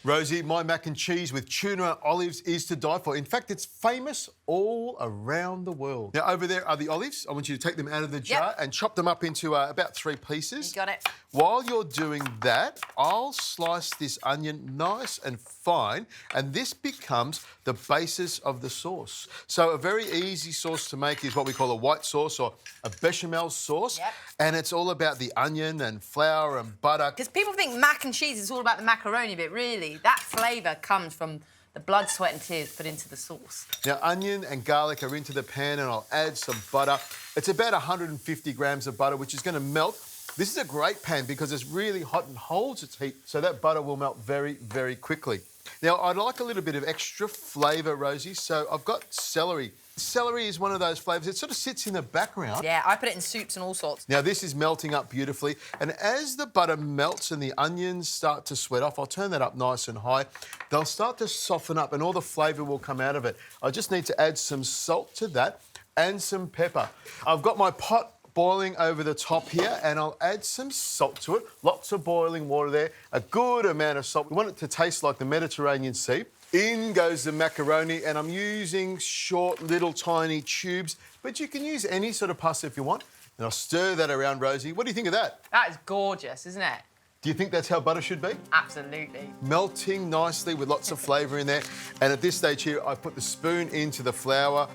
Rosie, my mac and cheese with tuna olives is to die for. In fact, it's famous all around the world. Now, over there are the olives. I want you to take them out of the jar and chop them up into about 3 pieces. You got it. While you're doing that, I'll slice this onion nice and fine, and this becomes the basis of the sauce. So a very easy sauce to make is what we call a white sauce or a bechamel sauce. Yep. And it's all about the onion and flour and butter. Because people think mac and cheese is all about the macaroni bit, really. That flavour comes from the blood, sweat and tears put into the sauce. Now, onion and garlic are into the pan, and I'll add some butter. It's about 150 grams of butter, which is going to melt. This is a great pan because it's really hot and holds its heat, so that butter will melt very, very quickly. Now, I'd like a little bit of extra flavour, Rosie, so I've got celery. Celery is one of those flavours. It sort of sits in the background. Yeah, I put it in soups and all sorts. Now, this is melting up beautifully, and as the butter melts and the onions start to sweat off, I'll turn that up nice and high. They'll start to soften up and all the flavour will come out of it. I just need to add some salt to that and some pepper. I've got my pot boiling over the top here, and I'll add some salt to it. Lots of boiling water there, a good amount of salt. We want it to taste like the Mediterranean Sea. In goes the macaroni, and I'm using short, little, tiny tubes, but you can use any sort of pasta if you want. And I'll stir that around, Rosie. What do you think of that? That is gorgeous, isn't it? Do you think that's how butter should be? Absolutely. Melting nicely with lots of flavour in there. And at this stage here, I put the spoon into the flour.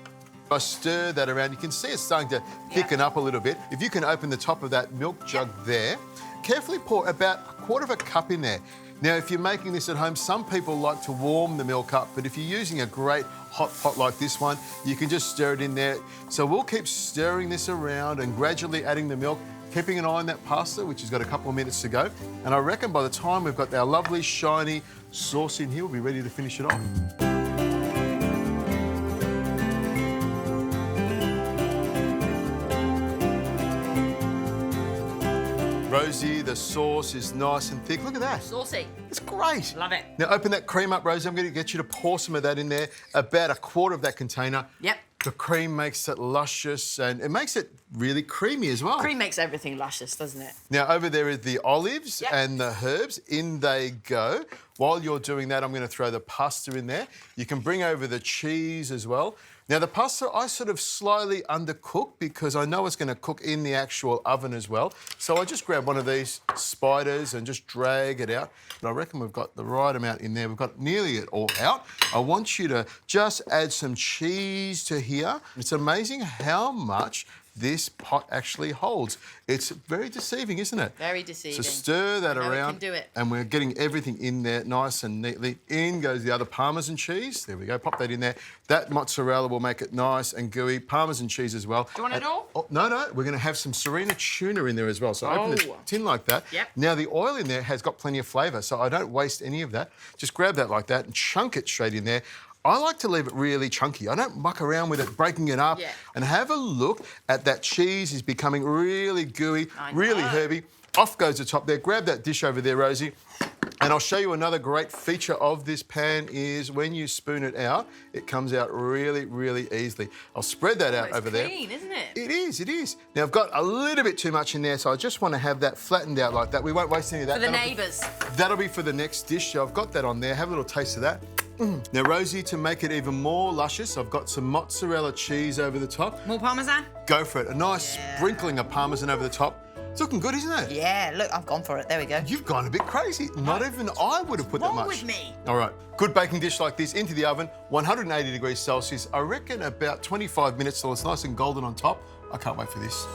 I stir that around. You can see it's starting to thicken up a little bit. If you can open the top of that milk jug there, carefully pour about 1/4 cup in there. Now, if you're making this at home, some people like to warm the milk up, but if you're using a great hot pot like this one, you can just stir it in there. So we'll keep stirring this around and gradually adding the milk, keeping an eye on that pasta, which has got a couple of minutes to go. And I reckon by the time we've got our lovely, shiny sauce in here, we'll be ready to finish it off. Rosie, the sauce is nice and thick. Look at that. Saucy. It's great. Love it. Now, open that cream up, Rosie. I'm going to get you to pour some of that in there, about 1/4 of that container. Yep. The cream makes it luscious, and it makes it really creamy as well. Cream makes everything luscious, doesn't it? Now, over there is the olives and the herbs. In they go. While you're doing that, I'm going to throw the pasta in there. You can bring over the cheese as well. Now, the pasta I sort of slightly undercook because I know it's going to cook in the actual oven as well. So I just grab one of these spiders and just drag it out. And I reckon we've got the right amount in there. We've got nearly it all out. I want you to just add some cheese to here. It's amazing how much this pot actually holds. It's very deceiving, isn't it? Very deceiving. So stir that I know around. it can do it. And we're getting everything in there nice and neatly. In goes the other Parmesan cheese. There we go, pop that in there. That mozzarella will make it nice and gooey. Parmesan cheese as well. Do you want it all? Oh, no, we're going to have some Serena tuna in there as well. So open the tin like that. Yep. Now, the oil in there has got plenty of flavour, so I don't waste any of that. Just grab that like that and chunk it straight in there. I like to leave it really chunky. I don't muck around with it, breaking it up. Yeah. And have a look at that cheese is becoming really gooey, really herby. Off goes the top there. Grab that dish over there, Rosie. And I'll show you another great feature of this pan is when you spoon it out, it comes out really, really easily. I'll spread that out over there. It's clean, isn't it? It is, it is. Now, I've got a little bit too much in there, so I just want to have that flattened out like that. We won't waste any of that. For the neighbours. That'll be for the next dish. So I've got that on there. Have a little taste of that. Now, Rosie, to make it even more luscious, I've got some mozzarella cheese over the top. More parmesan? Go for it. A nice sprinkling of parmesan over the top. It's looking good, isn't it? Yeah, look, I've gone for it. There we go. You've gone a bit crazy. Not even I would have put that much. What's wrong with me? All right. Good baking dish like this into the oven, 180 degrees Celsius. I reckon about 25 minutes till it's nice and golden on top. I can't wait for this.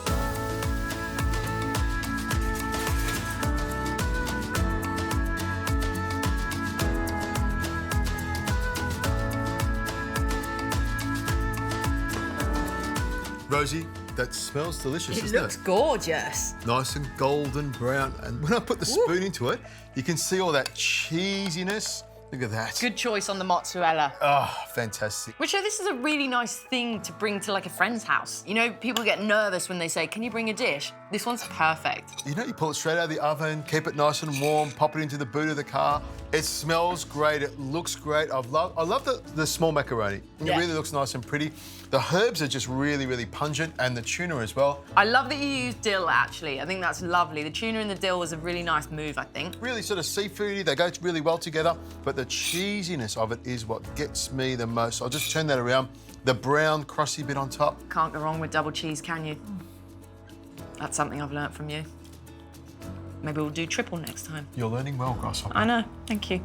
Rosie, that smells delicious, It doesn't looks gorgeous. Nice and golden brown. And when I put the spoon into it, you can see all that cheesiness. Look at that. Good choice on the mozzarella. Oh, fantastic. Which, this is a really nice thing to bring to, like, a friend's house. You know, people get nervous when they say, can you bring a dish? This one's perfect. You know, you pull it straight out of the oven, keep it nice and warm, pop it into the boot of the car. It smells great, it looks great. I love the small macaroni. It really looks nice and pretty. The herbs are just really, really pungent, and the tuna as well. I love that you use dill, actually. I think that's lovely. The tuna and the dill was a really nice move, I think. Really sort of seafoody, they go really well together, but the cheesiness of it is what gets me the most. I'll just turn that around. The brown, crusty bit on top. Can't go wrong with double cheese, can you? That's something I've learnt from you. Maybe we'll do triple next time. You're learning well, Grasshopper. I know, thank you.